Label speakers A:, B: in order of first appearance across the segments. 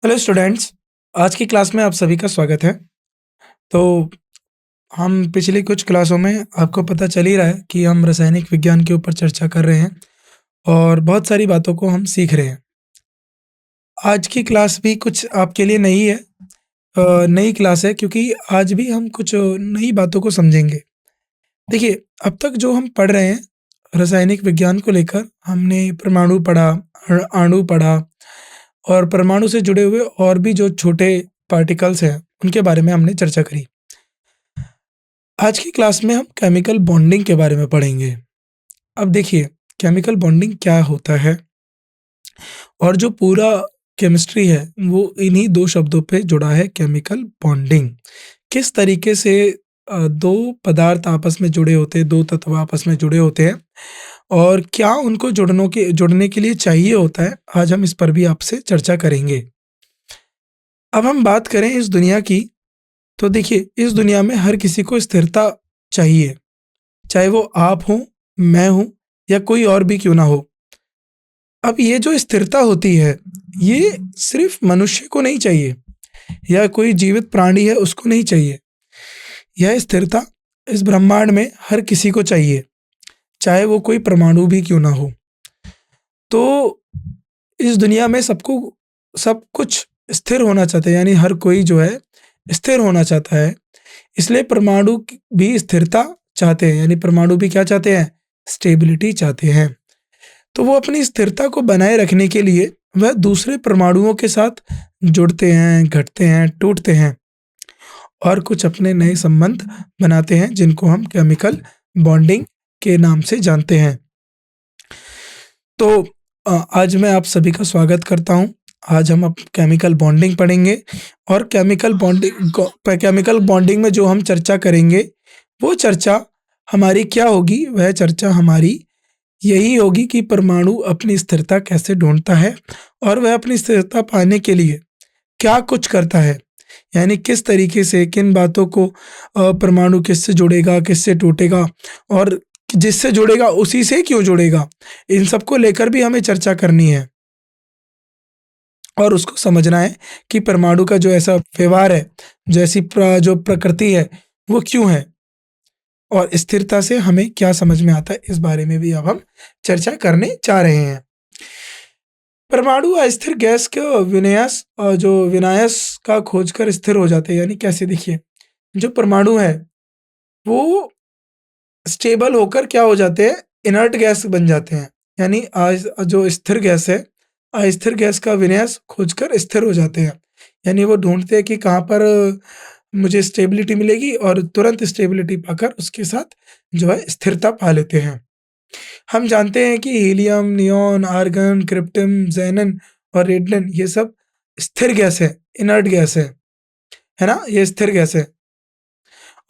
A: Hello students. आज की class में आप सभी का स्वागत है। तो हम पिछली कुछ क्लासों में आपको पता चल ही रहा है कि हम रासायनिक विज्ञान के ऊपर चर्चा कर रहे हैं और बहुत सारी बातों को हम सीख रहे हैं। आज की क्लास भी कुछ आपके लिए नई है। नई क्लास है क्योंकि आज भी हम कुछ नई बातों को समझेंगे। देखिए, अब तक जो हम पढ़ रहे हैं रासायनिक विज्ञान को लेकर, हमने परमाणु पढ़ा, अणु पढ़ा और परमाणु से जुड़े हुए और भी जो छोटे पार्टिकल्स हैं उनके बारे में हमने चर्चा करी। आज की क्लास में हम केमिकल बॉन्डिंग के बारे में पढ़ेंगे। अब देखिए, केमिकल बॉन्डिंग क्या होता है और जो पूरा केमिस्ट्री है वो इन्हीं दो शब्दों पे जुड़ा है, केमिकल बॉन्डिंग। किस तरीके से दो पदार्थ आपस में जुड़े होते हैं, दो तत्व आपस में जुड़े होते हैं और क्या उनको जुड़ने के लिए चाहिए होता है, आज हम इस पर भी आपसे चर्चा करेंगे। अब हम बात करें इस दुनिया की, तो देखिए इस दुनिया में हर किसी को स्थिरता चाहिए, चाहे वो आप हो, मैं हूं या कोई और भी क्यों ना हो। अब ये जो स्थिरता होती है, ये सिर्फ मनुष्य को नहीं चाहिए या कोई जीवित प्राणी है उसको नहीं चाहिए। यह स्थिरता इस ब्रह्मांड में हर किसी को चाहिए, चाहे वो कोई परमाणु भी क्यों ना हो। तो इस दुनिया में सबको सब कुछ स्थिर होना चाहते हैं, यानी हर कोई जो है स्थिर होना चाहता है। इसलिए परमाणु भी स्थिरता चाहते हैं, यानी परमाणु भी क्या चाहते हैं? स्टेबिलिटी चाहते हैं। तो वो अपनी स्थिरता को बनाए रखने के लिए वह दूसरे परमाणुओं के साथ जुड़ते हैं, घटते हैं, टूटते हैं और कुछ अपने नए संबंध बनाते हैं जिनको हम केमिकल बॉन्डिंग के नाम से जानते हैं। तो आज मैं आप सभी का स्वागत करता हूं। आज हम अब केमिकल बॉन्डिंग पढ़ेंगे और केमिकल बॉन्डिंग में जो हम चर्चा करेंगे वो चर्चा हमारी क्या होगी? वह चर्चा हमारी यही होगी कि परमाणु अपनी स्थिरता कैसे ढूंढता है और वह अपनी स्थिरता पाने के लिए क्या कुछ करता है, यानी किस तरीके से, किन बातों को परमाणु किससे जुड़ेगा, किससे टूटेगा और जिससे जुड़ेगा उसी से क्यों जुड़ेगा, इन सब को लेकर भी हमें चर्चा करनी है और उसको समझना है कि परमाणु का जो ऐसा व्यवहार है, जो प्रकृति है, वो क्यों है और स्थिरता से हमें क्या समझ में आता है, इस बारे में भी अब हम चर्चा करने जा रहे हैं। परमाणु अस्थिर गैस के विनायस का खोजकर स्थिर हो जाते हैं, यानी कैसे? देखिए, जो परमाणु है वो स्टेबल होकर क्या हो जाते हैं? इनर्ट गैस बन जाते हैं, यानी आज जो स्थिर गैस है, अस्थिर गैस का विन्यास खोजकर स्थिर हो जाते हैं। यानी वो ढूंढते हैं कि कहाँ पर मुझे स्टेबिलिटी मिलेगी और तुरंत स्टेबिलिटी पाकर उसके साथ जो है स्थिरता पा लेते हैं। हम जानते हैं कि हीलियम, नियॉन, आर्गन, क्रिप्टन, ज़ेनन और रेडियम ये सब स्थिर गैस है, इनर्ट गैस है ना? ये स्थिर गैस है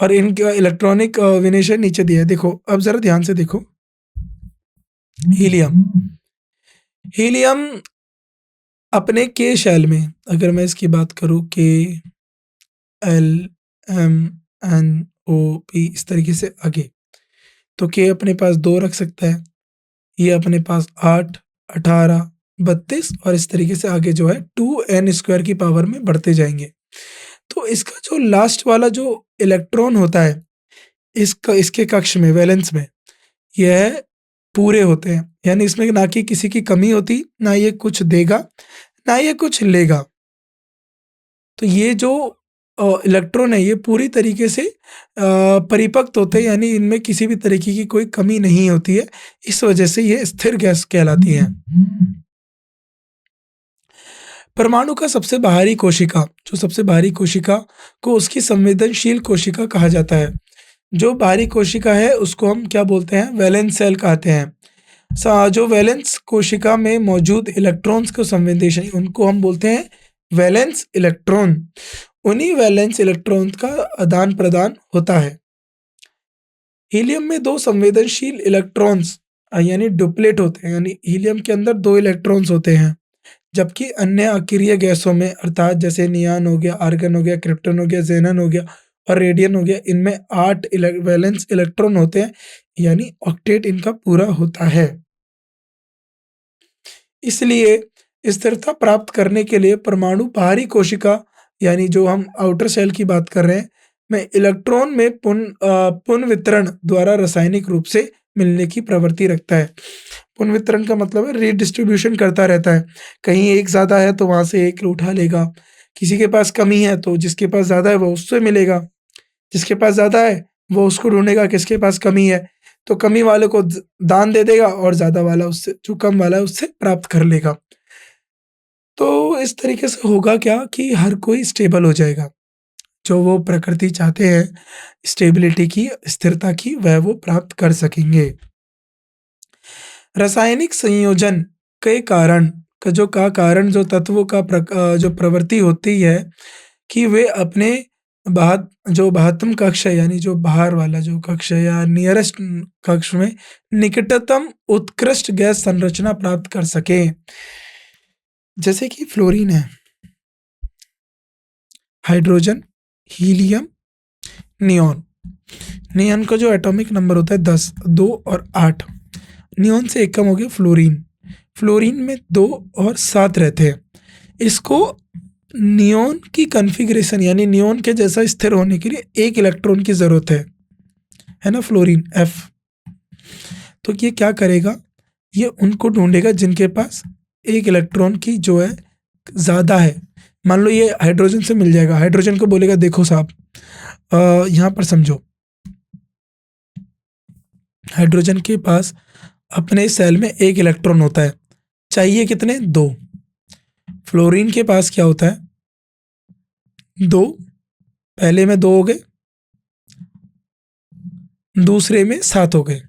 A: और इनका इलेक्ट्रॉनिक विनेशन नीचे दिया है। देखो, अब ज़रा ध्यान से देखो। हीलियम हीलियम अपने के शैल में, अगर मैं इसकी बात करूँ, के, एल, एम, एन, ओ, पी, इस तरीके से आगे, तो के अपने पास 2 रख सकता है, ये अपने पास 8, 18, 32 और इस तरीके से आगे जो है 2n स्क्वायर की पावर में बढ़ते जाएंगे। तो इसका जो लास्ट वाला जो इलेक्ट्रॉन होता है, इसके कक्ष में, वैलेंस में, यह पूरे होते हैं, यानी इसमें ना कि किसी की कमी होती, ना ये कुछ देगा, ना ये कुछ लेगा। तो ये जो इलेक्ट्रॉन है ये पूरी तरीके से परिपक्व होते हैं, यानी इनमें किसी भी तरीके की कोई कमी नहीं होती है। इस वजह से ये स्थिर गैस कहलाती है। परमाणु का सबसे बाहरी कोशिका, जो सबसे बाहरी कोशिका को उसकी संवेदनशील कोशिका कहा जाता है। जो बाहरी कोशिका है उसको हम क्या बोलते हैं? वैलेंस सेल कहते हैं। जो वैलेंस कोशिका में मौजूद इलेक्ट्रॉन्स को संवेदनशील, उनको हम बोलते हैं वैलेंस इलेक्ट्रॉन। उन्हीं वैलेंस इलेक्ट्रॉन्स का आदान प्रदान होता है। हीलियम में 2 संवेदनशील इलेक्ट्रॉन्स यानी डुप्लेट होते हैं, यानी हीलियम के अंदर 2 इलेक्ट्रॉन्स होते हैं, जबकि अन्य अक्रिय गैसों में, अर्थात जैसे नियॉन हो गया, आर्गन हो गया, क्रिप्टन हो गया, ज़ेनन हो गया और रेडियम हो गया, इनमें 8 वैलेंस इलेक्ट्रॉन होते हैं, यानी ऑक्टेट इनका पूरा होता है। इसलिए स्थिरता प्राप्त करने के लिए परमाणु बाहरी कोशिका यानी जो हम आउटर शेल की बात कर रहे हैं में इलेक्ट्रॉन में पुनर्वितरण द्वारा रासायनिक रूप से मिलने की प्रवृत्ति रखता है। पुनर्वितरण का मतलब है रीडिस्ट्रीब्यूशन करता रहता है। कहीं एक ज़्यादा है तो वहाँ से एक उठा लेगा, किसी के पास कमी है तो जिसके पास ज़्यादा है वो उससे मिलेगा, जिसके पास ज़्यादा है वो उसको ढूंढेगा किसके पास कमी है, तो कमी वाले को दान दे देगा और ज़्यादा वाला उससे जो कम वाला है उससे प्राप्त कर लेगा। तो इस तरीके से होगा क्या कि हर कोई स्टेबल हो जाएगा। जो वो प्रकृति चाहते हैं स्टेबिलिटी की, स्थिरता की, वह वो प्राप्त कर सकेंगे। रासायनिक संयोजन के कारण का कारण जो तत्वों का जो प्रवृत्ति होती है कि वे अपने जो बाह्यतम कक्ष है यानी जो बाहर वाला जो कक्ष है या नियरेस्ट कक्ष में निकटतम उत्कृष्ट गैस संरचना प्राप्त कर सके। जैसे कि फ्लोरीन है, हाइड्रोजन, हीलियम, नियॉन। नियॉन का जो एटॉमिक नंबर होता है 10, 2 और 8। नियॉन से एक कम हो गया फ्लोरीन। फ्लोरीन में 2 और 7 रहते हैं। इसको नियॉन की कॉन्फ़िगरेशन यानी नियॉन के जैसा स्थिर होने के लिए एक इलेक्ट्रॉन की ज़रूरत है ना, फ्लोरीन F। तो ये क्या करेगा, ये उनको ढूंढेगा जिनके पास एक इलेक्ट्रॉन की जो है ज़्यादा है। मान लो ये हाइड्रोजन से मिल जाएगा, हाइड्रोजन को बोलेगा देखो साहब यहाँ पर समझो, हाइड्रोजन के पास अपने सेल में एक इलेक्ट्रॉन होता है, चाहिए कितने, 2। फ्लोरीन के पास क्या होता है, 2, पहले में 2 हो गए, दूसरे में 7 हो गए।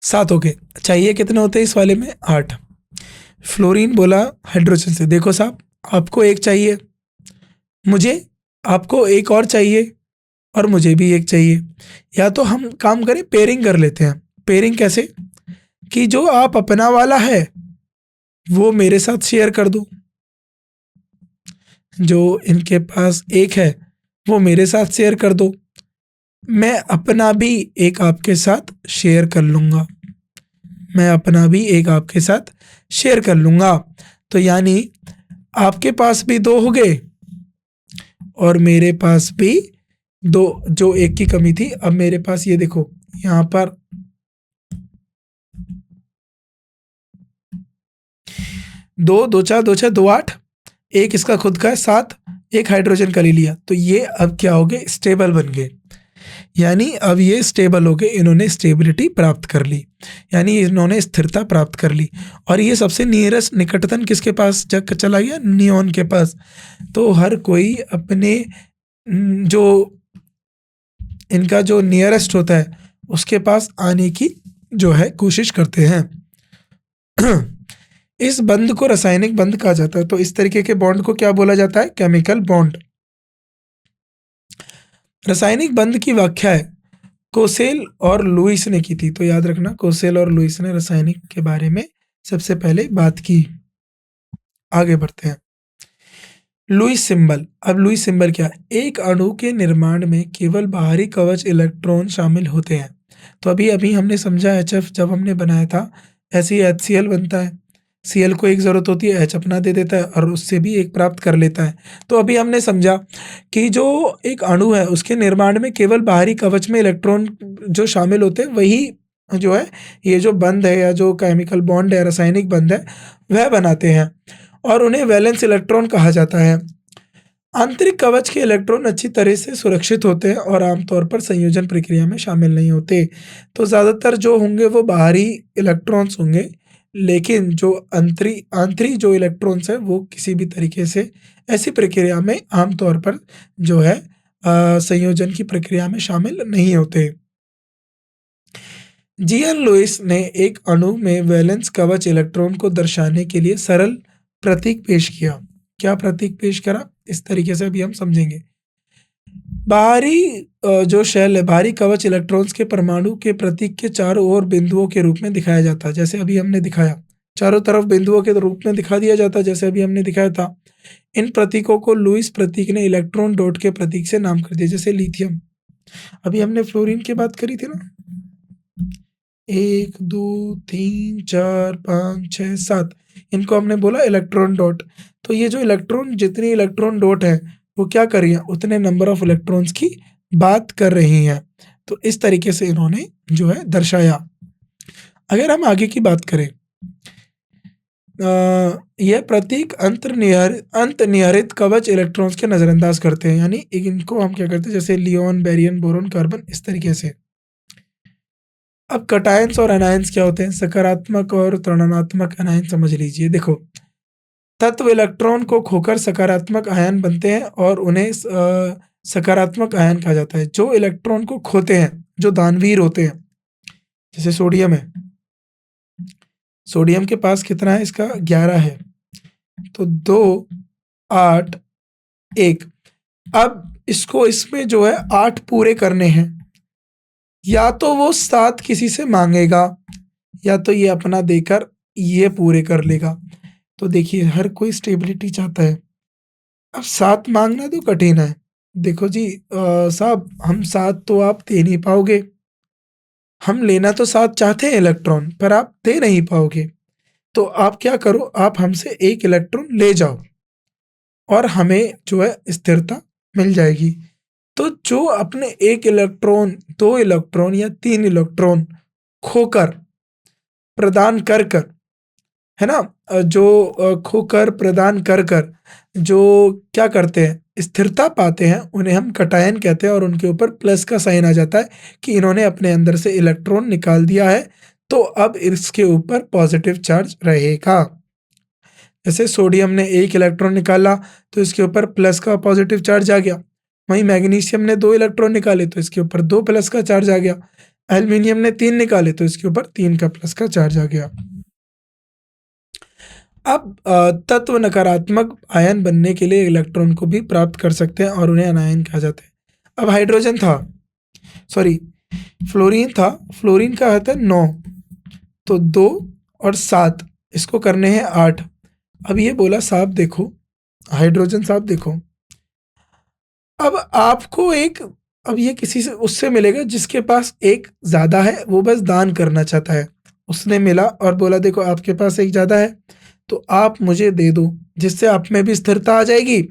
A: सात हो गए, चाहिए कितने होते हैं इस वाले में, 8। फ्लोरीन बोला हाइड्रोजन से देखो साहब आपको एक चाहिए, मुझे आपको एक और चाहिए और मुझे भी एक चाहिए। या तो हम काम करें पेयरिंग कर लेते हैं। पेयरिंग कैसे कि जो आप अपना वाला है वो मेरे साथ शेयर कर दो, जो इनके पास एक है वो मेरे साथ शेयर कर दो, मैं अपना भी एक आपके साथ शेयर कर लूँगा, मैं अपना भी एक आपके साथ शेयर कर लूँगा। तो यानी आपके पास भी 2 हो गए और मेरे पास भी 2, जो एक की कमी थी। अब मेरे पास ये देखो यहाँ पर 2, 2 4, 2 6, 2 8, एक इसका खुद का है 7, एक हाइड्रोजन का ले लिया, तो ये अब क्या हो गए, स्टेबल बन गए। यानी अब ये स्टेबल हो गए, इन्होंने स्टेबिलिटी प्राप्त कर ली, यानी इन्होंने स्थिरता प्राप्त कर ली। और ये सबसे नियरेस्ट निकटतम किसके पास जग चला गया, नियॉन के पास। तो हर कोई अपने जो इनका जो नियरेस्ट होता है उसके पास आने की जो है कोशिश करते हैं। इस बंध को रासायनिक बंध कहा जाता है। तो इस तरीके के बॉन्ड को क्या बोला जाता है, केमिकल बॉन्ड। रासायनिक बंध की व्याख्या है कोसेल और लुईस ने की थी। तो याद रखना कोसेल और लुईस ने रासायनिक के बारे में सबसे पहले बात की। आगे बढ़ते हैं, लुईस सिंबल। अब लुईस सिंबल क्या है, एक अणु के निर्माण में केवल बाहरी कवच इलेक्ट्रॉन शामिल होते हैं। तो अभी अभी हमने समझा HF जब हमने बनाया था, ऐसे ही HCl बनता है। Cl को एक ज़रूरत होती है, H अपना दे देता है और उससे भी एक प्राप्त कर लेता है। तो अभी हमने समझा कि जो एक अणु है उसके निर्माण में केवल बाहरी कवच में इलेक्ट्रॉन जो शामिल होते हैं वही जो है ये जो बंध है या जो केमिकल बॉन्ड है, रासायनिक बंध है, वह बनाते हैं और उन्हें वैलेंस इलेक्ट्रॉन कहा जाता है। आंतरिक कवच के इलेक्ट्रॉन अच्छी तरह से सुरक्षित होते हैं और आमतौर पर संयोजन प्रक्रिया में शामिल नहीं होते। तो ज़्यादातर जो होंगे वो बाहरी इलेक्ट्रॉन्स होंगे, लेकिन जो आंतरिक जो इलेक्ट्रॉन्स हैं वो किसी भी तरीके से ऐसी प्रक्रिया में आमतौर पर जो है संयोजन की प्रक्रिया में शामिल नहीं होते। जीएन लुईस ने एक अणु में वैलेंस कवच इलेक्ट्रॉन को दर्शाने के लिए सरल प्रतीक पेश किया। क्या प्रतीक पेश करा, इस तरीके से अभी हम समझेंगे। बाहरी जो शेल है, बाहरी कवच इलेक्ट्रॉन्स के परमाणु के प्रतीक के चारों ओर बिंदुओं के रूप में दिखाया जाता है। जैसे अभी हमने दिखाया, चारों तरफ बिंदुओं के रूप में दिखा दिया जाता है, जैसे अभी हमने दिखाया था। इन प्रतीकों को लुईस प्रतीक ने इलेक्ट्रॉन डॉट के प्रतीक से नाम कर दिया, जैसे लिथियम। अभी हमने फ्लोरीन की बात करी थी ना, 1 2 3 4 5 6 7, इनको हमने बोला इलेक्ट्रॉन डॉट। तो ये जो इलेक्ट्रॉन, जितनी इलेक्ट्रॉन डॉट है वो क्या कर रही है, उतने नंबर ऑफ इलेक्ट्रॉन्स की बात कर रही हैं। तो इस तरीके से इन्होंने जो है दर्शाया। अगर हम आगे की बात करें, यह प्रतीक अंतर्निहित कवच इलेक्ट्रॉन्स के नजरअंदाज करते हैं, यानी इनको हम क्या करते हैं, जैसे लियोन, बेरियम, बोरोन, कार्बन, इस तरीके से। अब कटायंस और एनायंस क्या होते हैं, सकारात्मक और ऋणात्मक आयन समझ लीजिए। देखो, तत्व इलेक्ट्रॉन को खोकर सकारात्मक आयन बनते हैं और उन्हें सकारात्मक आयन कहा जाता है। जो इलेक्ट्रॉन को खोते हैं, जो दानवीर होते हैं, जैसे सोडियम है, सोडियम के पास कितना है, इसका 11 है, तो 2 8 1। अब इसको इसमें जो है 8 पूरे करने हैं, या तो वो 7 किसी से मांगेगा, या तो ये अपना देकर ये पूरे कर लेगा। तो देखिए, हर कोई स्टेबिलिटी चाहता है। अब 7 मांगना तो कठिन है। देखो जी साहब, हम 7 तो आप दे नहीं पाओगे। हम लेना तो 7 चाहते हैं इलेक्ट्रॉन, पर आप दे नहीं पाओगे। तो आप क्या करो, आप हमसे 1 इलेक्ट्रॉन ले जाओ और हमें जो है स्थिरता मिल जाएगी। तो जो अपने 1 इलेक्ट्रॉन, 2 इलेक्ट्रॉन या 3 इलेक्ट्रॉन खोकर प्रदान कर कर, है ना, जो खोकर प्रदान कर कर जो क्या करते हैं, स्थिरता पाते हैं, उन्हें हम कटायन कहते हैं। और उनके ऊपर प्लस का साइन आ जाता है कि इन्होंने अपने अंदर से इलेक्ट्रॉन निकाल दिया है, तो अब इसके ऊपर पॉजिटिव चार्ज रहेगा। जैसे सोडियम ने 1 इलेक्ट्रॉन निकाला तो इसके ऊपर प्लस का पॉजिटिव चार्ज आ गया। वहीं मैग्नीशियम ने 2 इलेक्ट्रॉन निकाले तो इसके ऊपर 2 प्लस का चार्ज आ गया। एल्युमिनियम ने 3 निकाले तो इसके ऊपर 3 का प्लस का चार्ज आ गया। अब तत्व नकारात्मक आयन बनने के लिए इलेक्ट्रॉन को भी प्राप्त कर सकते हैं और उन्हें अनायन कहा जाता है। अब हाइड्रोजन था, सॉरी फ्लोरीन था, फ्लोरीन का आता है 9, तो 2 और 7, इसको करने हैं 8। अब ये बोला, साहब देखो, हाइड्रोजन साहब देखो, अब आपको एक, अब ये किसी से उससे मिलेगा जिसके पास एक ज्यादा है, वो बस दान करना चाहता है। उसने मिला और बोला, देखो आपके पास एक ज्यादा है तो आप मुझे दे दो, जिससे आप में भी स्थिरता आ जाएगी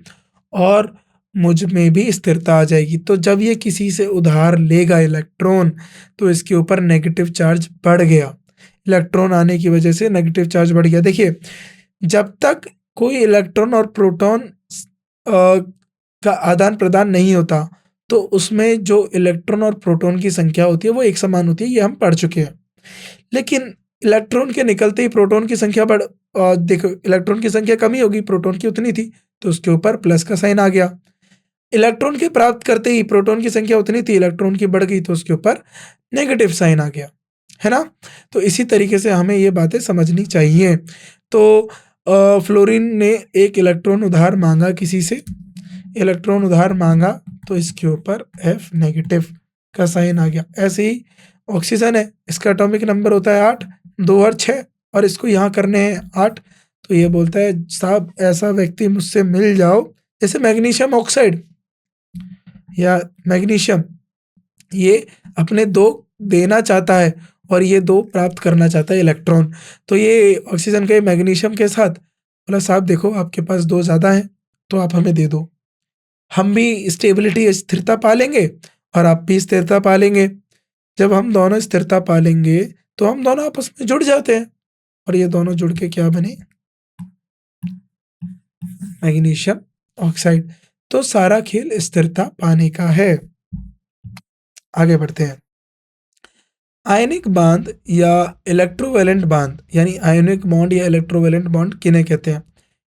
A: और मुझ में भी स्थिरता आ जाएगी। तो जब ये किसी से उधार लेगा इलेक्ट्रॉन, तो इसके ऊपर नेगेटिव चार्ज बढ़ गया। इलेक्ट्रॉन आने की वजह से नेगेटिव चार्ज बढ़ गया। देखिए, जब तक कोई इलेक्ट्रॉन और प्रोटॉन का आदान प्रदान नहीं होता, तो उसमें जो इलेक्ट्रॉन और प्रोटॉन की संख्या होती है वो एक समान होती है, ये हम पढ़ चुके हैं। लेकिन इलेक्ट्रॉन के निकलते ही प्रोटॉन की संख्या देखो, इलेक्ट्रॉन की संख्या कमी होगी, प्रोटॉन की उतनी थी, तो उसके ऊपर प्लस का साइन आ गया। इलेक्ट्रॉन के प्राप्त करते ही प्रोटॉन की संख्या उतनी थी, इलेक्ट्रॉन की बढ़ गई, तो उसके ऊपर नेगेटिव साइन आ गया, है ना। तो इसी तरीके से हमें ये बातें समझनी चाहिए। तो फ्लोरीन ने 1 इलेक्ट्रॉन उधार मांगा किसी से, इलेक्ट्रॉन उधार मांगा, तो इसके ऊपर F नेगेटिव का साइन आ गया। ऐसे ही ऑक्सीजन है, इसका एटॉमिक नंबर होता है 8, 2 और 6, और इसको यहाँ करने हैं 8। तो ये बोलता है, साहब ऐसा व्यक्ति मुझसे मिल जाओ। जैसे मैग्नीशियम ऑक्साइड या मैग्नीशियम, ये अपने 2 देना चाहता है और ये 2 प्राप्त करना चाहता है इलेक्ट्रॉन। तो ये ऑक्सीजन के मैग्नीशियम के साथ बोला, साहब देखो आपके पास 2 ज़्यादा हैं, तो आप हमें दे दो, हम भी स्टेबिलिटी, स्थिरता पालेंगे और आप भी स्थिरता पालेंगे। जब हम दोनों स्थिरता पालेंगे तो हम दोनों आपस में जुड़ जाते हैं, और ये दोनों जुड़ के क्या बने, मैग्नीशियम ऑक्साइड। तो सारा खेल स्थिरता पाने का है। आगे बढ़ते हैं। आयनिक बांध या इलेक्ट्रोवैलेंट बांध, यानी आयनिक बॉन्ड या इलेक्ट्रोवैलेंट बॉन्ड किन्हें कहते हैं?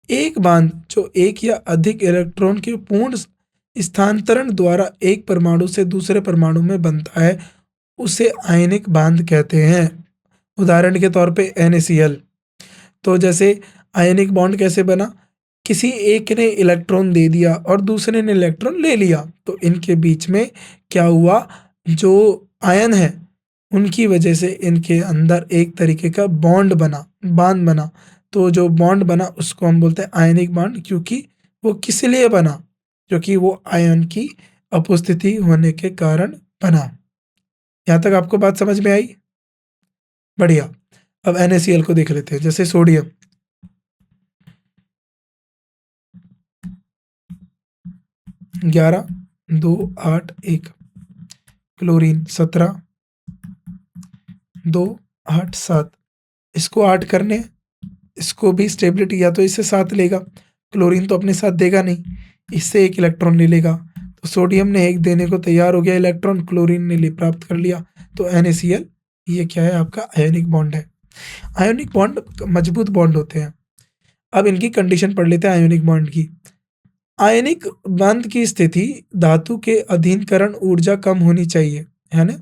A: एक बांध जो एक या अधिक इलेक्ट्रॉन के पूर्ण स्थानांतरण द्वारा एक परमाणु से दूसरे परमाणु में बनता है, उसे आयनिक बांध कहते हैं। उदाहरण के तौर पे NaCl। तो जैसे आयनिक बॉन्ड कैसे बना, किसी एक ने इलेक्ट्रॉन दे दिया और दूसरे ने इलेक्ट्रॉन ले लिया, तो इनके बीच में क्या हुआ, जो आयन है उनकी वजह से इनके अंदर एक तरीके का बॉन्ड बना, बांध बना। तो जो बॉन्ड बना उसको हम बोलते हैं आयनिक बॉन्ड, क्योंकि वो किस लिए बना? क्योंकि वो आयन की उपस्थिति होने के कारण बना। यहाँ तक आपको बात समझ में आई? बढ़िया। अब NaCl को देख लेते हैं। जैसे सोडियम 11 2 8 1, क्लोरीन 17 2 8 7। इसको 8 करने, इसको भी स्टेबिलिटी या तो इससे साथ लेगा, क्लोरीन तो अपने साथ देगा नहीं, इससे एक इलेक्ट्रॉन ले लेगा। तो सोडियम ने एक देने को तैयार हो गया इलेक्ट्रॉन, क्लोरीन ने ले प्राप्त कर लिया। तो NaCl ये क्या है? आपका आयोनिक बॉन्ड है। आयोनिक बॉन्ड मजबूत बॉन्ड होते हैं। अब इनकी कंडीशन पढ़ लेते हैं आयोनिक बॉन्ड की। आयनिक बंध की स्थिति धातु के अधीनकरण ऊर्जा कम होनी चाहिए, है ना?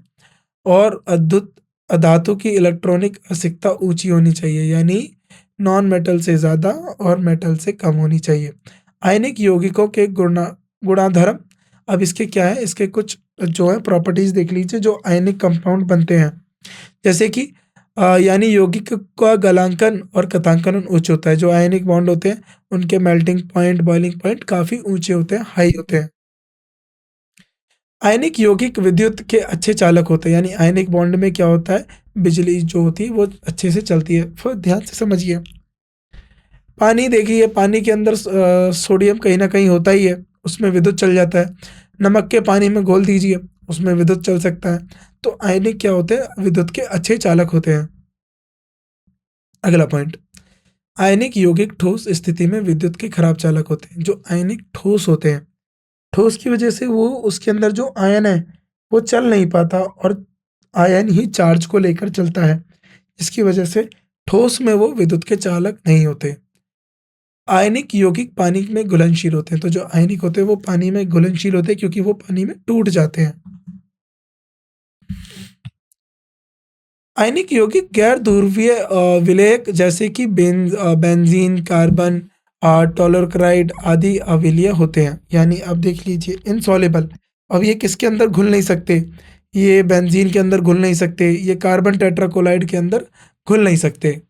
A: और अद्भुत धातु की इलेक्ट्रॉनिक असिकता ऊंची होनी चाहिए, यानी नॉन मेटल से ज़्यादा और मेटल से कम होनी चाहिए। आयनिक यौगिकों के गुणाधर्म, अब इसके क्या है? इसके कुछ जो है प्रॉपर्टीज देख लीजिए जो आयनिक कंपाउंड बनते हैं। जैसे कि यानी यौगिक का गलांकन और कथांकन उच्च होता है। जो आयनिक बॉन्ड होते हैं उनके मेल्टिंग पॉइंट, बॉइलिंग पॉइंट काफ़ी ऊंचे होते हैं, हाई होते हैं। आयनिक यौगिक विद्युत के अच्छे चालक होते हैं, यानी आयनिक बॉन्ड में क्या होता है? बिजली जो होती है वो अच्छे से चलती है। फिर ध्यान से समझिए। पानी देखिए, पानी के अंदर सोडियम कहीं ना कहीं होता ही है, उसमें विद्युत चल जाता है। नमक के पानी में घोल दीजिए, उसमें विद्युत चल सकता है। तो आयनिक क्या होते हैं? विद्युत के अच्छे चालक होते हैं। अगला पॉइंट, आयनिक यौगिक ठोस स्थिति में विद्युत के खराब चालक होते हैं। जो आयनिक ठोस होते हैं, ठोस की वजह से वो उसके अंदर जो आयन है वो चल नहीं पाता और आयन ही चार्ज को लेकर चलता है। इसकी वजह से ठोस में वो विद्युत के चालक नहीं होते। आयनिक यौगिक पानी में घुलनशील होते हैं। तो जो आयनिक होते हैं वो पानी में घुलनशील होते हैं क्योंकि वो पानी में टूट जाते हैं। आयनिक यौगिक गैर ध्रुवीय विलेयक जैसे कि बेंजीन, कार्बन, टॉलरक्लाइड आदि अविलेय होते हैं। यानी अब देख लीजिए इनसॉल्युबल। अब ये किसके अंदर घुल नहीं सकते? ये बेंजीन के अंदर घुल नहीं सकते, ये कार्बन टेट्राक्लोराइड के अंदर घुल नहीं सकते।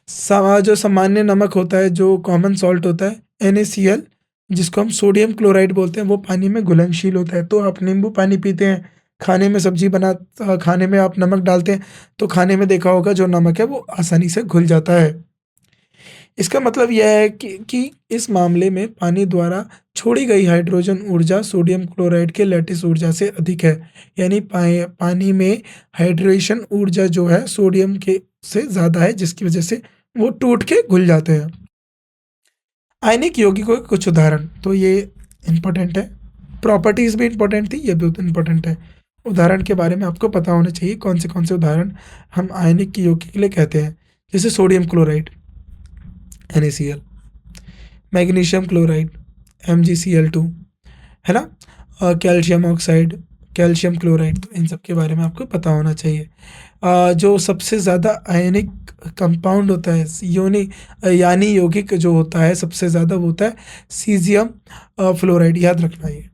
A: जो सामान्य नमक होता है, जो कॉमन सॉल्ट होता है NaCl, जिसको हम सोडियम क्लोराइड बोलते हैं, वो पानी में घुलनशील होता है। तो आप नींबू पानी पीते हैं, खाने में सब्जी खाने में आप नमक डालते हैं, तो खाने में देखा होगा जो नमक है वो आसानी से घुल जाता है। इसका मतलब यह है कि इस मामले में पानी द्वारा छोड़ी गई हाइड्रोजन ऊर्जा सोडियम क्लोराइड के लैटिस ऊर्जा से अधिक है। यानी पानी में हाइड्रेशन ऊर्जा जो है सोडियम के से ज़्यादा है, जिसकी वजह से वो टूट के घुल जाते हैं। आयनिक यौगिकों के कुछ उदाहरण, तो ये इम्पोर्टेंट है। प्रॉपर्टीज भी इम्पोर्टेंट थी, ये भी इम्पोर्टेंट है। उदाहरण के बारे में आपको पता होना चाहिए, कौन से उदाहरण हम आयनिक यौगिक के लिए कहते हैं। जैसे sodium chloride NaCl, magnesium chloride MgCl2, है ना? Calcium oxide, calcium chloride. तो इन सब के बारे में आपको पता होना चाहिए। जो सबसे ज़्यादा आयनिक कंपाउंड होता है यानी यौगिक जो होता है सबसे ज़्यादा वो होता है सीजियम फ्लोराइड। याद रखना ये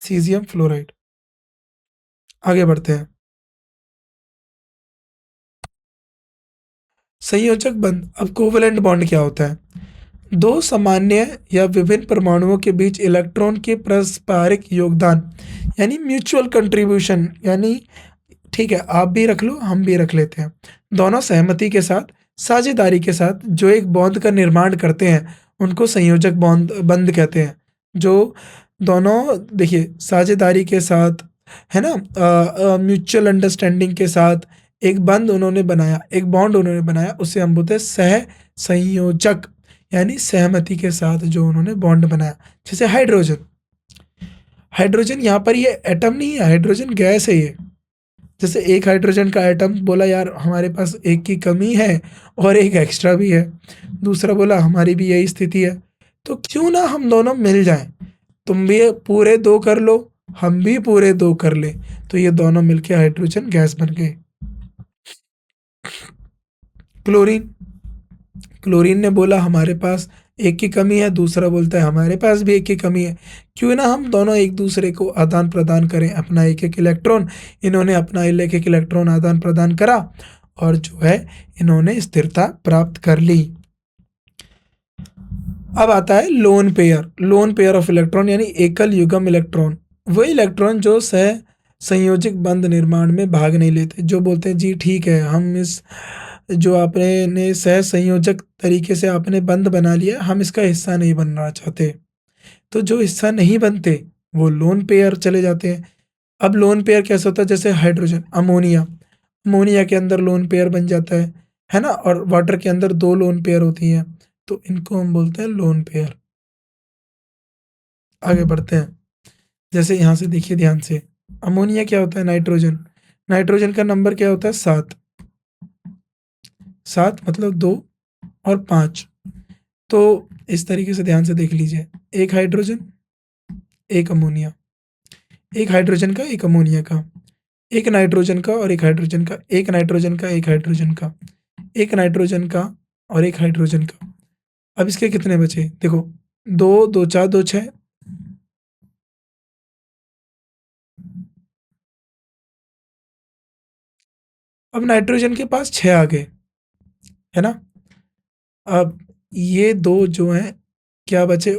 A: सीजियम फ्लोराइड। आगे बढ़ते हैं। संयोजक बंध। अब कोवेलेंट बॉन्ड क्या होता है? दो सामान्य या विभिन्न परमाणुओं के बीच इलेक्ट्रॉन के पारस्परिक योगदान, यानी म्यूचुअल कंट्रीब्यूशन। यानी ठीक है, आप भी रख लो, हम भी रख लेते हैं। दोनों सहमति के साथ, साझेदारी के साथ जो एक बॉन्ड का निर्माण करते हैं उनको संयोजक बंध कहते हैं। जो दोनों देखिए साझेदारी के साथ, है ना, म्यूचुअल अंडरस्टैंडिंग के साथ एक बंध उन्होंने बनाया, एक बॉन्ड उन्होंने बनाया, उसे हम बोलते हैं सह संयोजक। यानी सहमति के साथ जो उन्होंने बॉन्ड बनाया। जैसे हाइड्रोजन, हाइड्रोजन यहाँ पर ये एटम नहीं है, हाइड्रोजन गैस है ये। जैसे एक हाइड्रोजन का एटम बोला यार हमारे पास एक की कमी है और एक एक्स्ट्रा भी है, दूसरा बोला हमारी भी यही स्थिति है, तो क्यों ना हम दोनों मिल जाएं, तुम भी पूरे दो कर लो, हम भी पूरे दो कर ले। तो ये दोनों मिलके हाइड्रोजन गैस बन गए। क्लोरीन, क्लोरीन ने बोला हमारे पास एक की कमी है, दूसरा बोलता है हमारे पास भी एक की कमी है, क्यों ना हम दोनों एक दूसरे को आदान प्रदान करें अपना एक एक इलेक्ट्रॉन। इन्होंने अपना एक एक इलेक्ट्रॉन आदान प्रदान करा और जो है इन्होंने स्थिरता प्राप्त कर ली। अब आता है लोन पेयर ऑफ इलेक्ट्रॉन यानी एकल युग्म इलेक्ट्रॉन। वो इलेक्ट्रॉन जो सह संयोजिक बंध निर्माण में भाग नहीं लेते, जो बोलते हैं जी ठीक है हम इस जो आपने ने सह संयोजक तरीके से आपने बंध बना लिया, हम इसका हिस्सा नहीं बनना चाहते। तो जो हिस्सा नहीं बनते वो लोन पेयर चले जाते हैं। अब लोन पेयर कैसे होता है, जैसे हाइड्रोजन, अमोनिया, अमोनिया के अंदर लोन पेयर बन जाता है ना, और वाटर के अंदर दो लोन पेयर होती हैं, तो इनको हम बोलते हैं लोन पेयर। आगे बढ़ते हैं, जैसे यहाँ से देखिए ध्यान से, अमोनिया क्या होता है, नाइट्रोजन, नाइट्रोजन का नंबर क्या होता है, 7, 7 मतलब 2 और 5। तो इस तरीके से ध्यान से देख लीजिए, एक हाइड्रोजन, एक अमोनिया, एक हाइड्रोजन का, एक अमोनिया का, एक नाइट्रोजन का और एक हाइड्रोजन का, एक नाइट्रोजन का, एक हाइड्रोजन का, एक नाइट्रोजन का और एक हाइड्रोजन का। अब इसके कितने बचे, देखो, 2 2 4 2 6। अब नाइट्रोजन के पास 6 आ गए, है ना। अब ये दो जो हैं क्या बचे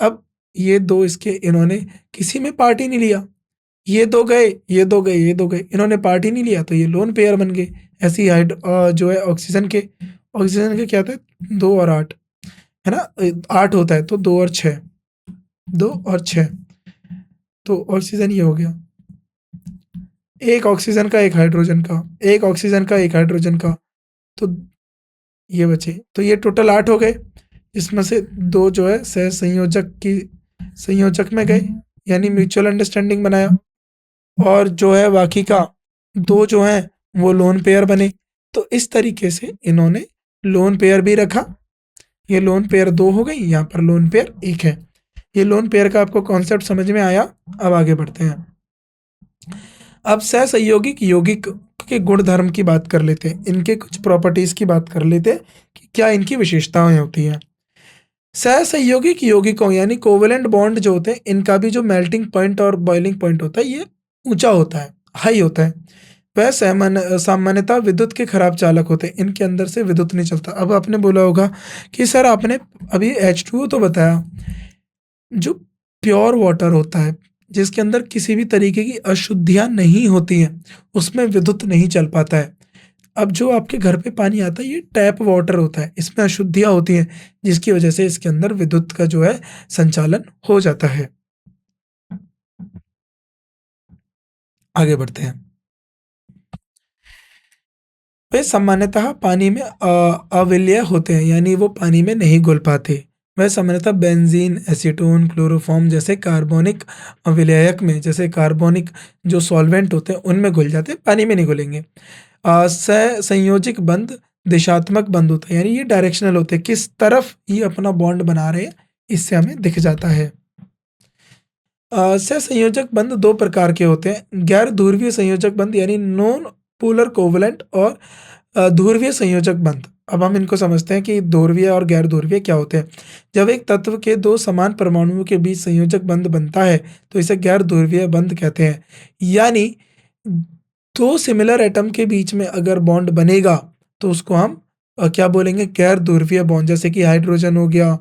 A: अब ये दो इसके इन्होंने किसी में पार्ट ही नहीं लिया, ये दो गए, ये दो गए, ये दो गए, इन्होंने पार्ट ही नहीं लिया, तो ये लोन पेयर बन गए। ऐसी जो है ऑक्सीजन के क्या था, 2 और 8, है ना, 8 होता है, तो 2 और 6, 2 और 6, तो ऑक्सीजन ये हो गया, एक ऑक्सीजन का, एक हाइड्रोजन का, एक ऑक्सीजन का, एक हाइड्रोजन का, तो ये बचे, तो ये टोटल 8 हो गए। इसमें से 2 जो है सह संयोजक में गए, यानी म्यूचुअल अंडरस्टैंडिंग बनाया, और जो है बाकी का 2 जो हैं वो लोन पेयर बने। तो इस तरीके से इन्होंने लोन पेयर भी रखा, ये लोन पेयर 2 हो गई, यहाँ पर लोन पेयर 1 है। ये लोन पेयर का आपको कॉन्सेप्ट समझ में आया। अब आगे बढ़ते हैं, अब सहसंयोगिक यौगिक के गुण धर्म की बात कर लेते हैं, इनके कुछ प्रॉपर्टीज की बात कर लेते हैं कि क्या इनकी विशेषताएं होती हैं। सहसंयोगिक यौगिकों यानी कोवेलेंट बॉन्ड जो होते हैं, इनका भी जो मेल्टिंग पॉइंट और बॉइलिंग पॉइंट होता है ये ऊंचा होता है, हाई होता है। वह सामान्यतः विद्युत के खराब चालक होते हैं, इनके अंदर से विद्युत नहीं चलता। अब आपने बोला होगा कि सर आपने अभी H2O तो बताया, जो प्योर वाटर होता है जिसके अंदर किसी भी तरीके की अशुद्धियां नहीं होती हैं, उसमें विद्युत नहीं चल पाता है। अब जो आपके घर पे पानी आता है ये टैप वाटर होता है, इसमें अशुद्धियां होती हैं, जिसकी वजह से इसके अंदर विद्युत का जो है संचालन हो जाता है। आगे बढ़ते हैं, वे सामान्यतः पानी में अविलय होते हैं, यानी वो पानी में नहीं घुल पाते। वह सामान्यतः बेंजीन, एसीटोन, क्लोरोफॉर्म जैसे कार्बनिक अविलयक में, जैसे कार्बनिक जो सॉल्वेंट होते हैं उनमें घुल जाते हैं, पानी में नहीं घुलेंगे। संयोजिक बंध दिशात्मक बंध होता है, यानी ये डायरेक्शनल होते हैं, किस तरफ ये अपना बॉन्ड बना रहे हैं इससे हमें दिख जाता है। सहसंयोजक बंध 2 प्रकार के होते हैं, गैर ध्रुवीय संयोजक बंध यानी नॉन पोलर कोवलेंट, और ध्रुवीय संयोजक बंध। अब हम इनको समझते हैं कि ध्रुवीय और गैर ध्रुवीय क्या होते हैं। जब एक तत्व के 2 समान परमाणुओं के बीच संयोजक बंध बनता है तो इसे गैर ध्रुवीय बंध कहते हैं। यानी 2 सिमिलर एटम के बीच में अगर बॉन्ड बनेगा तो उसको हम क्या बोलेंगे, गैर ध्रुवीय बॉन्ड। जैसे कि हाइड्रोजन हो गया,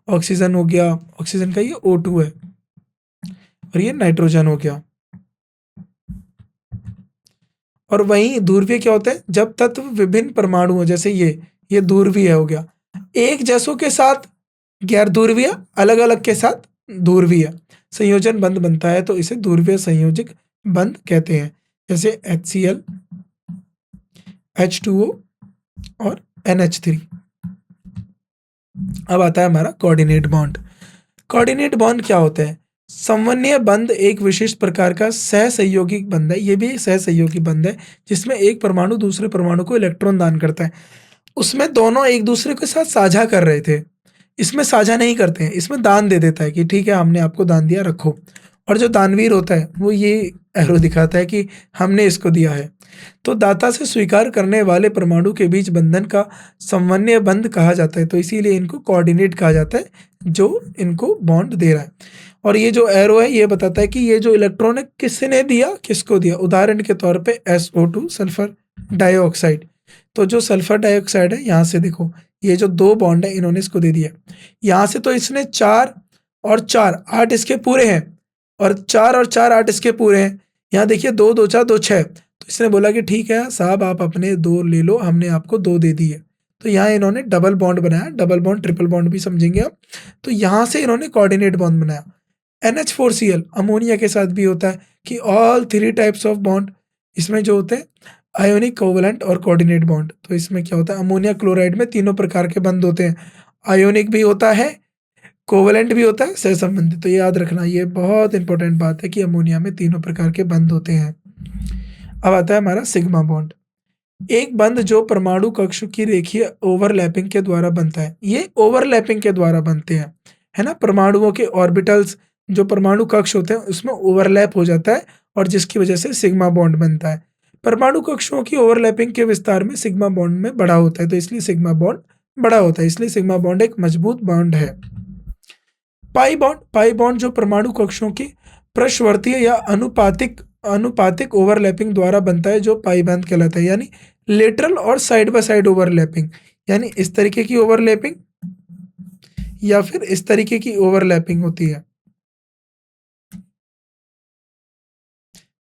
A: ऑक्सीजन हो गया, ऑक्सीजन का ये O2 है और ये नाइट्रोजन हो गया। और वहीं ध्रुवीय क्या होता है, जब तत्व विभिन्न परमाणुओं, जैसे ये ध्रुवीय हो गया, एक जैसों के साथ गैर ध्रुवीय, अलग अलग के साथ ध्रुवीय संयोजन बंध बनता है तो इसे ध्रुवीय संयोजक बंध कहते हैं। जैसे HCl, H2O और NH3। अब आता है हमारा कोऑर्डिनेट बॉन्ड। कोऑर्डिनेट बॉन्ड क्या होता है, समन्वय बंध एक विशिष्ट प्रकार का सहसंयोगी बंध है। ये भी एक सहसंयोगी बंध है जिसमें एक परमाणु दूसरे परमाणु को इलेक्ट्रॉन दान करता है। उसमें दोनों एक दूसरे के साथ साझा कर रहे थे, इसमें साझा नहीं करते हैं, इसमें दान दे देता है कि ठीक है हमने आपको दान दिया, रखो। और जो दानवीर होता है वो ये एरो दिखाता है कि हमने इसको दिया है। तो दाता से स्वीकार करने वाले परमाणु के बीच बंधन का समन्वय बंध कहा जाता है, तो इसीलिए इनको कोऑर्डिनेट कहा जाता है जो इनको बॉन्ड दे रहा है। और ये जो एरो है ये बताता है कि ये जो इलेक्ट्रॉन है किसने दिया, किसको दिया। उदाहरण के तौर पे SO2 सल्फर डाइऑक्साइड, तो जो सल्फर डाइऑक्साइड है यहाँ से देखो ये जो 2 बॉन्ड है इन्होंने इसको दे दिया। यहाँ से तो इसने 4 और 4 8 इसके पूरे हैं और 4 और 4 8 इसके पूरे हैं। यहाँ देखिए 2 2 4 2 6, तो इसने बोला कि ठीक है साहब आप अपने 2 ले लो, हमने आपको 2 दे दिए। तो यहाँ इन्होंने डबल बॉन्ड बनाया, डबल बॉन्ड ट्रिपल बॉन्ड भी समझेंगे आप। तो यहाँ से इन्होंने कोऑर्डिनेट बॉन्ड बनाया। NH4Cl अमोनिया के साथ भी होता है कि ऑल 3 टाइप्स ऑफ बॉन्ड इसमें जो होते हैं आयोनिक, कोवलेंट और कोऑर्डिनेट बॉन्ड। तो इसमें क्या होता है, अमोनिया क्लोराइड में तीनों प्रकार के बंध होते हैं, आयोनिक भी होता है, कोवलेंट भी होता है, सहसंबंधित। तो ये याद रखना, ये बहुत इंपॉर्टेंट बात है कि अमोनिया में तीनों प्रकार के बंध होते हैं। अब आता है हमारा सिग्मा बॉन्ड। एक बंध जो परमाणु कक्ष की रेखीय ओवरलैपिंग के द्वारा बनता है। ये ओवरलैपिंग के द्वारा बनते हैं, है ना। परमाणुओं के ऑर्बिटल्स जो परमाणु कक्ष होते हैं उसमें ओवरलैप हो जाता है और जिसकी वजह से सिग्मा बॉन्ड बनता है। परमाणु कक्षों की ओवरलैपिंग के विस्तार में सिग्मा बॉन्ड में बड़ा होता है, तो इसलिए सिग्मा बॉन्ड बड़ा होता है, इसलिए सिग्मा बॉन्ड एक मजबूत बॉन्ड है। पाई बॉन्ड जो परमाणु कक्षों की प्रश्वर्तीय या अनुपातिक ओवरलैपिंग द्वारा बनता है, जो पाई बॉन्ड कहलाता है। यानी लेटरल और साइड बाय साइड ओवरलैपिंग, यानी इस तरीके की ओवरलैपिंग या फिर इस तरीके की ओवरलैपिंग होती है।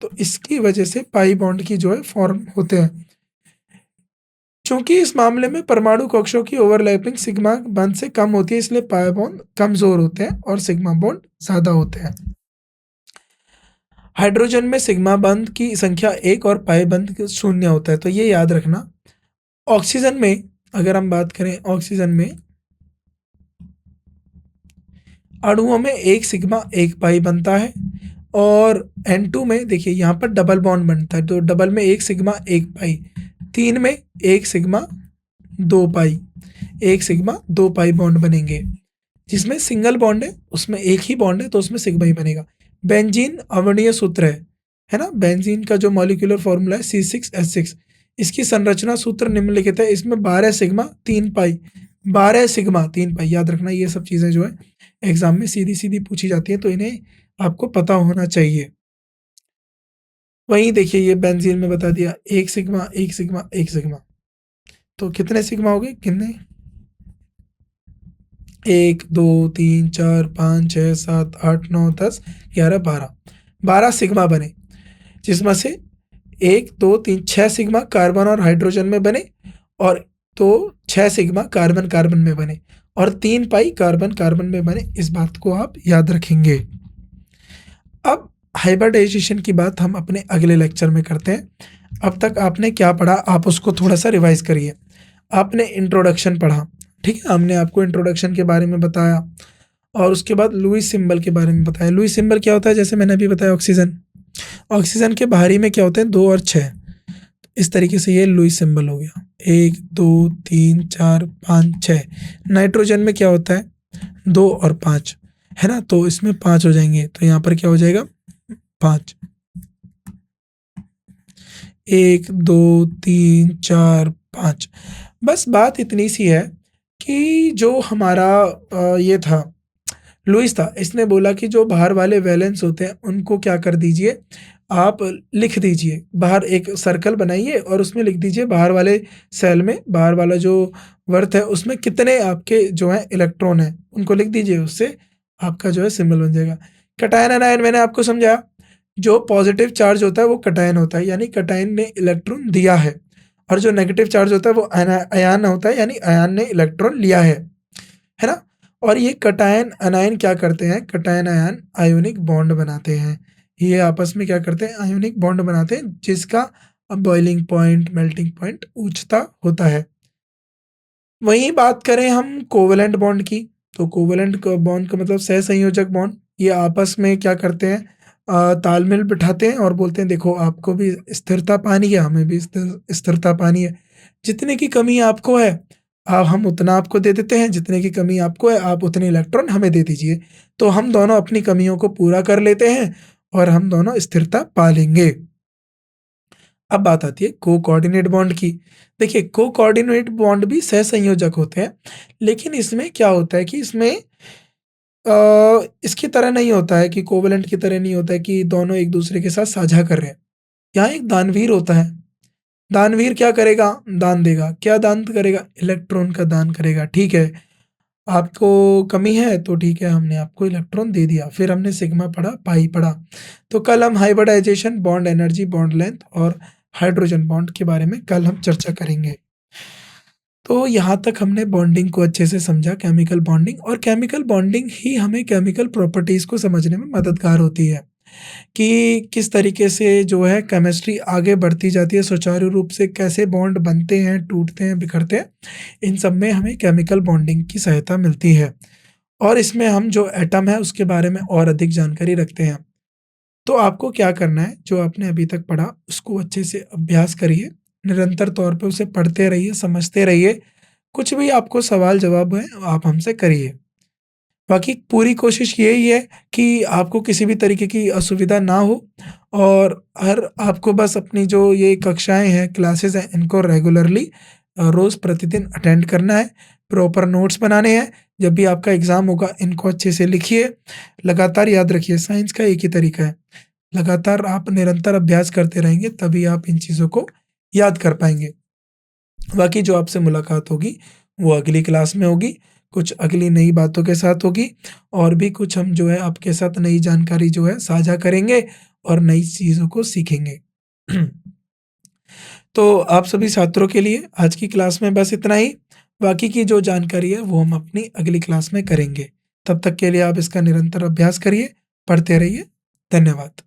A: तो इसकी वजह से पाई बॉन्ड की जो है फॉर्म होते हैं। चूंकि इस मामले में परमाणु कक्षों की ओवरलैपिंग सिग्मा बॉन्ड से कम होती है, इसलिए पाई बॉन्ड कमजोर होते हैं और सिग्मा बॉन्ड ज्यादा होते हैं। हाइड्रोजन में सिग्मा बॉन्ड की संख्या 1 और पाई बॉन्ड 0 होता है, तो ये याद रखना। ऑक्सीजन में अगर हम बात करें, ऑक्सीजन में अणुओं में 1 सिग्मा 1 पाई बनता है और N2 में देखिए यहाँ पर डबल बॉन्ड बनता है, तो डबल में 1 सिग्मा 1 पाई, 3 में 1 सिग्मा 2 पाई, 1 सिग्मा 2 पाई बॉन्ड बनेंगे। जिसमें सिंगल बॉन्ड है उसमें एक ही बॉन्ड है तो उसमें सिग्मा ही बनेगा। बेंजीन अवर्णीय सूत्र है ना। बेंजीन का जो मॉलिक्यूलर फॉर्मूला है C6H6, इसकी संरचना सूत्र निम्नलिखित है। इसमें 12 सिग्मा 3 पाई, 12 सिग्मा 3 पाई, याद रखना। ये सब चीज़ें जो है एग्जाम में सीधी सीधी पूछी जाती हैं, तो इन्हें आपको पता होना चाहिए। वहीं देखिए ये बेंजीन में बता दिया 1 सिग्मा 1 सिग्मा 1 सिग्मा, तो कितने सिग्मा हो गए, कितने, 1 2 3 4 5 6 7 8 9 10 11 12, 12 सिग्मा बने, जिसमें से 1 2 3 6 सिग्मा कार्बन और हाइड्रोजन में बने और तो 6 सिग्मा कार्बन कार्बन में बने और 3 पाई कार्बन कार्बन में बने। इस बात को आप याद रखेंगे। अब हाइब्रिडाइजेशन की बात हम अपने अगले लेक्चर में करते हैं। अब तक आपने क्या पढ़ा आप उसको थोड़ा सा रिवाइज करिए। आपने इंट्रोडक्शन पढ़ा, ठीक है, हमने आपको इंट्रोडक्शन के बारे में बताया और उसके बाद लुईस सिंबल के बारे में बताया। लुईस सिंबल क्या होता है, जैसे मैंने अभी बताया ऑक्सीजन, ऑक्सीजन के बाहरी में क्या होते हैं 2 और 6, इस तरीके से ये लुईस सिंबल हो गया, 1 2 3 4 5 6। नाइट्रोजन में क्या होता है 2 और 5, है ना, तो इसमें 5 हो जाएंगे, तो यहाँ पर क्या हो जाएगा 5, 1 2 3 4 5। बस बात इतनी सी है कि जो हमारा ये था लुईस था, इसने बोला कि जो बाहर वाले वैलेंस होते हैं उनको क्या कर दीजिए, आप लिख दीजिए, बाहर एक सर्कल बनाइए और उसमें लिख दीजिए बाहर वाले सेल में, बाहर वाला जो वर्थ है उसमें कितने आपके जो है इलेक्ट्रॉन है उनको लिख दीजिए, उससे आपका जो है सिंबल बन जाएगा। कटायन अनायन मैंने आपको समझाया, जो पॉजिटिव चार्ज होता है वो कटायन होता है, यानी कटायन ने इलेक्ट्रॉन दिया है, और जो नेगेटिव चार्ज होता है वो अयान होता है, यानी अयान ने इलेक्ट्रॉन लिया है ना। और ये कटायन अनायन क्या करते हैं, कटायन आयन आयोनिक बॉन्ड बनाते हैं, ये आपस में क्या करते हैं आयोनिक बॉन्ड बनाते हैं, जिसका बॉइलिंग पॉइंट मेल्टिंग पॉइंट उच्चता होता है। वहीं बात करें हम कोवेलेंट बॉन्ड की, तो कोवेलेंट बॉन्ड का मतलब सहसंयोजक बॉन्ड। ये आपस में क्या करते हैं तालमेल बिठाते हैं और बोलते हैं देखो आपको भी स्थिरता पानी है, हमें भी स्थिरता पानी है, जितने की कमी आपको है आप हम उतना आपको दे देते हैं, जितने की कमी आपको है आप उतने इलेक्ट्रॉन हमें दे दीजिए, तो हम दोनों अपनी कमियों को पूरा कर लेते हैं और हम दोनों स्थिरता पा लेंगे। अब बात आती है को कोऑर्डिनेट बॉन्ड की। देखिए को कोऑर्डिनेट बॉन्ड भी सहसंयोजक होते हैं, लेकिन इसमें क्या होता है कि इसमें इसकी तरह नहीं होता है कि कोवेलेंट की तरह नहीं होता है कि दोनों एक दूसरे के साथ साझा कर रहे हैं। यहाँ एक दानवीर होता है, दानवीर क्या करेगा? दान देगा। क्या दान करेगा? इलेक्ट्रॉन का दान करेगा, ठीक है। आपको कमी है तो ठीक है, हमने आपको इलेक्ट्रॉन दे दिया। फिर हमने सिग्मा पढ़ा, पाई पढ़ा। तो कल हम hybridization, bond energy, bond length और हाइड्रोजन बॉन्ड के बारे में कल हम चर्चा करेंगे। तो यहाँ तक हमने बॉन्डिंग को अच्छे से समझा, केमिकल बॉन्डिंग, और केमिकल बॉन्डिंग ही हमें केमिकल प्रॉपर्टीज़ को समझने में मददगार होती है कि किस तरीके से जो है केमिस्ट्री आगे बढ़ती जाती है, सुचारू रूप से कैसे बॉन्ड बनते हैं, टूटते हैं, बिखरते हैं। इन सब में हमें केमिकल बॉन्डिंग की सहायता मिलती है और इसमें हम जो एटम है उसके बारे में और अधिक जानकारी रखते हैं। तो आपको क्या करना है, जो आपने अभी तक पढ़ा उसको अच्छे से अभ्यास करिए, निरंतर तौर पे उसे पढ़ते रहिए, समझते रहिए। कुछ भी आपको सवाल जवाब है आप हमसे करिए। बाकी पूरी कोशिश यही है कि आपको किसी भी तरीके की असुविधा ना हो और हर आपको बस अपनी जो ये कक्षाएँ हैं, क्लासेस हैं, इनको रेगुलरली रोज़ प्रतिदिन अटेंड करना है, प्रॉपर नोट्स बनाने हैं। जब भी आपका एग्ज़ाम होगा इनको अच्छे से लिखिए, लगातार याद रखिए। साइंस का एक ही तरीका है, लगातार आप निरंतर अभ्यास करते रहेंगे तभी आप इन चीज़ों को याद कर पाएँगे। बाकी जो आपसे मुलाकात होगी वो अगली क्लास में होगी, कुछ अगली नई बातों के साथ होगी और भी कुछ हम जो है आपके साथ नई जानकारी जो है साझा करेंगे और नई चीज़ों को सीखेंगे। तो आप सभी छात्रों के लिए आज की क्लास में बस इतना ही। बाकी की जो जानकारी है वो हम अपनी अगली क्लास में करेंगे। तब तक के लिए आप इसका निरंतर अभ्यास करिए, पढ़ते रहिए। धन्यवाद।